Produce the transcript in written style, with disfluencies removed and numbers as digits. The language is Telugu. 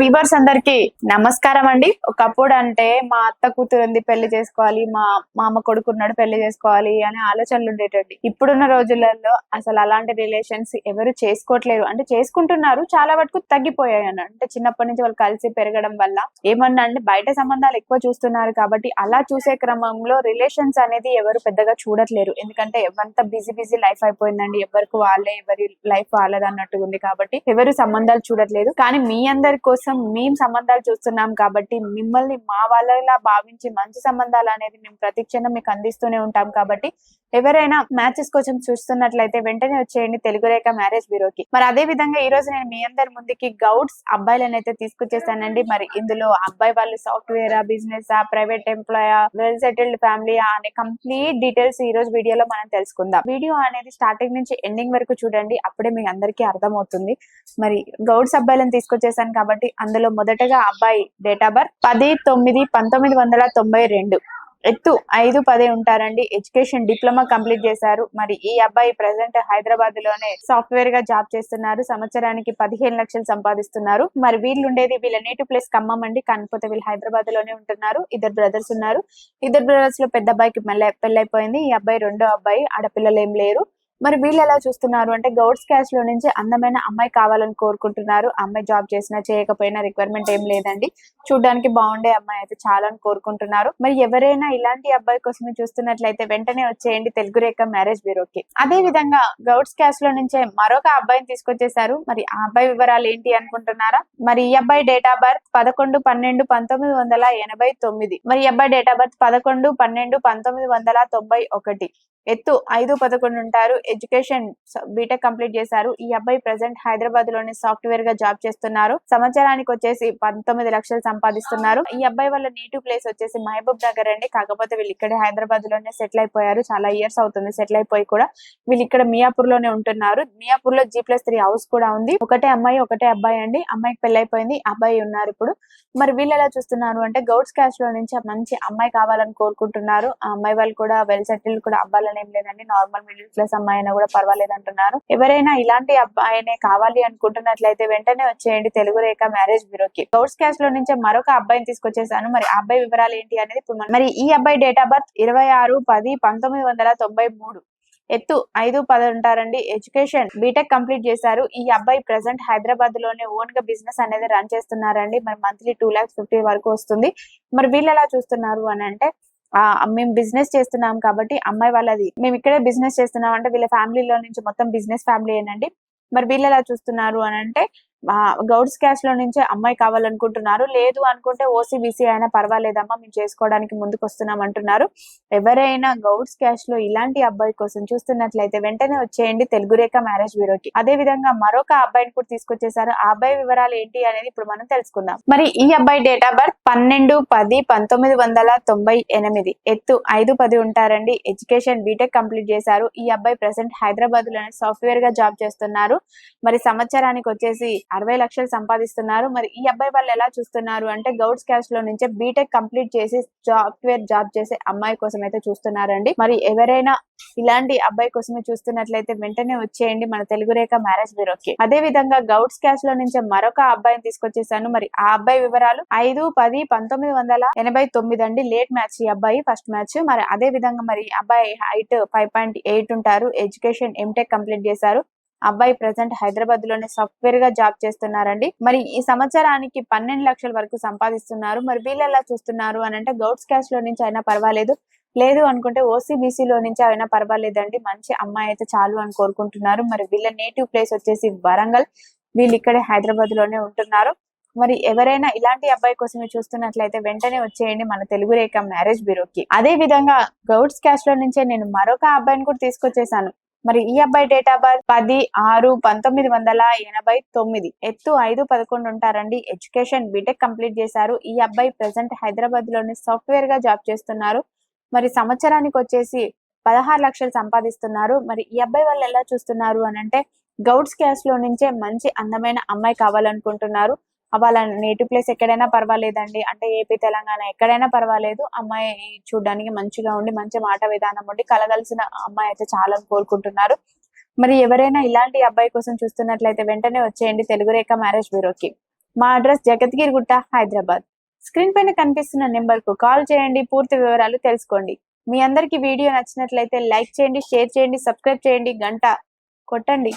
వీవర్స్ అందరికి నమస్కారం అండి. ఒకప్పుడు అంటే మా అత్త కూతురు ఉంది పెళ్లి చేసుకోవాలి, మా మామ కొడుకున్నాడు పెళ్లి చేసుకోవాలి అనే ఆలోచనలు ఉండేటండి. ఇప్పుడున్న రోజులలో అసలు అలాంటి రిలేషన్స్ ఎవరు చేసుకోవట్లేరు. అంటే చేసుకుంటున్నారు, చాలా వరకు తగ్గిపోయాయి అన్న. అంటే చిన్నప్పటి నుంచి వాళ్ళు కలిసి పెరగడం వల్ల ఏమన్నా అంటే బయట సంబంధాలు ఎక్కువ చూస్తున్నారు కాబట్టి అలా చూసే క్రమంలో రిలేషన్స్ అనేది ఎవరు పెద్దగా చూడట్లేరు. ఎందుకంటే ఎవరంతా బిజీ లైఫ్ అయిపోయిందండి. ఎవరికి వాళ్ళే, ఎవరి లైఫ్ వాళ్ళది అన్నట్టు ఉంది కాబట్టి ఎవరు సంబంధాలు చూడట్లేదు. కానీ మీ అందరి కోసం మేము సంబంధాలు చూస్తున్నాం కాబట్టి మిమ్మల్ని మా వాళ్ళలా భావించి మంచి సంబంధాలు అనేది మేము ప్రతి క్షణం మీకు అందిస్తూనే ఉంటాం. కాబట్టి ఎవరైనా మ్యాచెస్ కోసం చూస్తున్నట్లయితే వెంటనే వచ్చేయండి తెలుగు రేఖ మ్యారేజ్ బ్యూరోకి. మరి అదే విధంగా ఈ రోజు నేను మీ అందరి ముందుకి గౌడ్స్ అబ్బాయిలను అయితే తీసుకొచ్చేసానండి. మరి ఇందులో అబ్బాయి వాళ్ళు software business private employee well settled family అనే కంప్లీట్ డీటెయిల్స్ ఈ రోజు వీడియోలో మనం తెలుసుకుందాం. వీడియో అనేది స్టార్టింగ్ నుంచి ఎండింగ్ వరకు చూడండి, అప్పుడే మీకు అందరికీ అర్థమవుతుంది. మరి గౌడ్స్ అబ్బాయిలను తీసుకొచ్చేసాను కాబట్టి అందులో మొదటగా అబ్బాయి డేట్ ఆఫ్ బర్త్ 10/9/1992, ఎత్తు 5'10" ఉంటారండి. ఎడ్యుకేషన్ డిప్లొమా కంప్లీట్ చేశారు. మరి ఈ అబ్బాయి ప్రెసెంట్ హైదరాబాద్ లోనే సాఫ్ట్వేర్ గా జాబ్ చేస్తున్నారు. సంవత్సరానికి 15 లక్షలు సంపాదిస్తున్నారు. మరి వీళ్ళు ఉండేది వీళ్ళ నేటివ్ ప్లేస్ ఖమ్మం అండి. కాకపోతే వీళ్ళు హైదరాబాద్ లోనే ఉంటున్నారు. ఇద్దరు బ్రదర్స్ ఉన్నారు. ఇద్దరు బ్రదర్స్ లో పెద్ద అబ్బాయికి పెళ్ళైపోయింది. ఈ అబ్బాయి రెండో అబ్బాయి, ఆడపిల్లలు ఏం లేరు. మరి వీళ్ళు ఎలా చూస్తున్నారు అంటే గౌడ్స్ క్యాస్ట్ లో నుంచి అందమైన అమ్మాయి కావాలని కోరుకుంటున్నారు. అమ్మాయి జాబ్ చేసినా చేయకపోయినా రిక్వైర్మెంట్ ఏం లేదండి. చూడడానికి బాగుండే అమ్మాయి అయితే చాలా అని కోరుకుంటున్నారు. మరి ఎవరైనా ఇలాంటి అబ్బాయి కోసం చూస్తున్నట్లయితే వెంటనే వచ్చేయండి తెలుగు రేఖ మ్యారేజ్ బ్యూరోకి. అదే విధంగా గౌడ్స్ క్యాస్ట్ లో నుంచే మరొక అబ్బాయిని తీసుకొచ్చేసారు. మరి ఆ అబ్బాయి వివరాలు ఏంటి అనుకుంటున్నారా? మరి ఈ అబ్బాయి డేట్ ఆఫ్ బర్త్ 11/12/1989. మరి ఈ అబ్బాయి డేట్ ఆఫ్ బర్త్ 11/12/1991. ఎత్తు 5'11" ఉంటారు. ఎడ్యుకేషన్ బీటెక్ కంప్లీట్ చేశారు. ఈ అబ్బాయి ప్రెసెంట్ హైదరాబాద్ లోని సాఫ్ట్వేర్ గా జాబ్ చేస్తున్నారు. సంవత్సరానికి వచ్చేసి 19 లక్షలు సంపాదిస్తున్నారు. ఈ అబ్బాయి వాళ్ళ నేటివ్ ప్లేస్ వచ్చేసి మహబూబ్ నగర్ అండి. కాకపోతే వీళ్ళు ఇక్కడే హైదరాబాద్ లోనే సెటిల్ అయిపోయారు. చాలా ఇయర్స్ అవుతుంది సెటిల్ అయిపోయి కూడా. వీళ్ళు ఇక్కడ మియాపూర్ లోనే ఉంటున్నారు. మియాపూర్ లో G+3 హౌస్ కూడా ఉంది. ఒకటే అమ్మాయి ఒకటే అబ్బాయి అండి. అమ్మాయికి పెళ్ళైపోయింది, అబ్బాయి ఉన్నారు ఇప్పుడు. మరి వీళ్ళు ఎలా చూస్తున్నారు అంటే గౌడ్స్ క్యాస్ట్ లో నుంచి మంచి అమ్మాయి కావాలని కోరుకుంటున్నారు. ఆ అమ్మాయి వాళ్ళు కూడా వెల్ సెటిల్డ్ కూడా అవ్వాలని ఏం లేదండి. నార్మల్ మిడిల్ క్లాస్ అమ్మాయి అయినా కూడా పర్వాలేదు అంటున్నారు. ఎవరైనా ఇలాంటి అబ్బాయినే కావాలి అనుకుంటున్నట్లయితే వెంటనే వచ్చేయండి తెలుగు రేఖ మ్యారేజ్ బ్యూరోకి. గౌడ్స్ క్యాస్ట్ లో నుంచే మరొక అబ్బాయిని తీసుకొచ్చేసాను. మరి ఆ అబ్బాయి వివరాలు ఏంటి అనేది ఇప్పుడు మరి ఈ అబ్బాయి డేట్ ఆఫ్ బర్త్ 26/10/1993. ఎత్తు 5'10" ఉంటారండి. ఎడ్యుకేషన్ బీటెక్ కంప్లీట్ చేశారు. ఈ అబ్బాయి ప్రెసెంట్ హైదరాబాద్ లోనే ఓన్ గా బిజినెస్ అనేది రన్ చేస్తున్నారండి. మరి మంత్లీ 2,50,000 వరకు వస్తుంది. మరి వీళ్ళు ఎలా చూస్తున్నారు అని అంటే మేము బిజినెస్ చేస్తున్నాం కాబట్టి అమ్మాయి వాళ్ళది మేము ఇక్కడే బిజినెస్ చేస్తున్నాం అంటే వీళ్ళ ఫ్యామిలీలో నుంచి మొత్తం బిజినెస్ ఫ్యామిలీ ఏనండి. మరి వీళ్ళు ఎలా చూస్తున్నారు అని అంటే గౌడ్స్ క్యాస్ట్ లో నుంచే అమ్మాయి కావాలనుకుంటున్నారు. లేదు అనుకుంటే OCBC అయినా పర్వాలేదమ్మా మేము చేసుకోవడానికి ముందుకు వస్తున్నాం అంటున్నారు. ఎవరైనా గౌడ్స్ క్యాస్ట్ లో ఇలాంటి అబ్బాయి కోసం చూస్తున్నట్లయితే వెంటనే వచ్చేయండి తెలుగు రేఖ మ్యారేజ్ బ్యూరోకి. అదే విధంగా మరొక అబ్బాయిని కూడా తీసుకొచ్చేసారు. ఆ అబ్బాయి వివరాలు ఏంటి అనేది ఇప్పుడు మనం తెలుసుకుందాం. మరి ఈ అబ్బాయి డేట్ ఆఫ్ బర్త్ 12/10/1998. ఎత్తు 5'10" ఉంటారండి. ఎడ్యుకేషన్ బీటెక్ కంప్లీట్ చేశారు. ఈ అబ్బాయి ప్రెసెంట్ హైదరాబాద్ లోనే సాఫ్ట్వేర్ గా జాబ్ చేస్తున్నారు. మరి సంవత్సరానికి వచ్చేసి 60 లక్షలు సంపాదిస్తున్నారు. మరి ఈ అబ్బాయి వాళ్ళు ఎలా చూస్తున్నారు అంటే గౌడ్స్ క్యాస్ట్ లో నుంచే బీటెక్ కంప్లీట్ చేసి సాఫ్ట్వేర్ జాబ్ చేసే అమ్మాయి కోసం అయితే చూస్తున్నారండి. మరి ఎవరైనా ఇలాంటి అబ్బాయి కోసమే చూస్తున్నట్లయితే వెంటనే వచ్చేయండి మన తెలుగు రేఖ మ్యారేజ్ బ్యూరోకి. అదే విధంగా గౌడ్స్ క్యాస్ట్ లో నుంచే మరొక అబ్బాయిని తీసుకొచ్చేసాను. మరి ఆ అబ్బాయి వివరాలు 5/10/1989 అండి. లేట్ మ్యాచ్ ఈ అబ్బాయి, ఫస్ట్ మ్యాచ్. మరి అదే విధంగా మరి అబ్బాయి హైట్ 5.8 ఉంటారు. ఎడ్యుకేషన్ ఎంటెక్ కంప్లీట్ చేశారు. అబ్బాయి ప్రెసెంట్ హైదరాబాద్ లోనే సాఫ్ట్వేర్ గా జాబ్ చేస్తున్నారండి. మరి ఈ సంవత్సరానికి 12 లక్షల వరకు సంపాదిస్తున్నారు. మరి వీళ్ళు ఎలా చూస్తున్నారు అని అంటే గౌడ్స్ క్యాస్ట్ లో నుంచి అయినా పర్వాలేదు, లేదు అనుకుంటే OCBC లో నుంచి అయినా పర్వాలేదండి. మంచి అమ్మాయి అయితే చాలు అని కోరుకుంటున్నారు. మరి వీళ్ళ నేటివ్ ప్లేస్ వచ్చేసి వరంగల్. వీళ్ళు ఇక్కడే హైదరాబాద్ లోనే ఉంటున్నారు. మరి ఎవరైనా ఇలాంటి అబ్బాయి కోసమే చూస్తున్నట్లయితే వెంటనే వచ్చేయండి మన తెలుగు రేఖ మ్యారేజ్ బ్యూరోకి. అదే విధంగా గౌడ్స్ క్యాస్ట్ లో నుంచే నేను మరొక అబ్బాయిని కూడా తీసుకొచ్చేసాను. మరి ఈ అబ్బాయి డేట్ ఆఫ్ బర్త్ 10/6/1989. ఎత్తు 5'11" ఉంటారండి. ఎడ్యుకేషన్ బీటెక్ కంప్లీట్ చేశారు. ఈ అబ్బాయి ప్రెసెంట్ హైదరాబాద్ లోని సాఫ్ట్వేర్ గా జాబ్ చేస్తున్నారు. మరి సంవత్సరానికి వచ్చేసి 16 లక్షలు సంపాదిస్తున్నారు. మరి ఈ అబ్బాయి వాళ్ళు ఎలా చూస్తున్నారు అని అంటే గౌడ్స్ క్యాస్ట్ లో నుంచే మంచి అందమైన అమ్మాయి కావాలనుకుంటున్నారు. వాళ్ళ నేటివ్ ప్లేస్ ఎక్కడైనా పర్వాలేదండి. అంటే ఏపీ, తెలంగాణ ఎక్కడైనా పర్వాలేదు. అమ్మాయి చూడడానికి మంచిగా ఉండి మంచి మాట విధానం ఉండి కలగలిసిన అమ్మాయి అయితే చాలా కోరుకుంటున్నారు. మరి ఎవరైనా ఇలాంటి అబ్బాయి కోసం చూస్తున్నట్లయితే వెంటనే వచ్చేయండి తెలుగు రేఖ మ్యారేజ్ బ్యూరోకి. మా అడ్రస్ జగద్గిరిగుట్ట, హైదరాబాద్. స్క్రీన్ పైన కనిపిస్తున్న నెంబర్ కు కాల్ చేయండి, పూర్తి వివరాలు తెలుసుకోండి. మీ అందరికి వీడియో నచ్చినట్లయితే లైక్ చేయండి, షేర్ చేయండి, సబ్స్క్రైబ్ చేయండి, గంట కొట్టండి.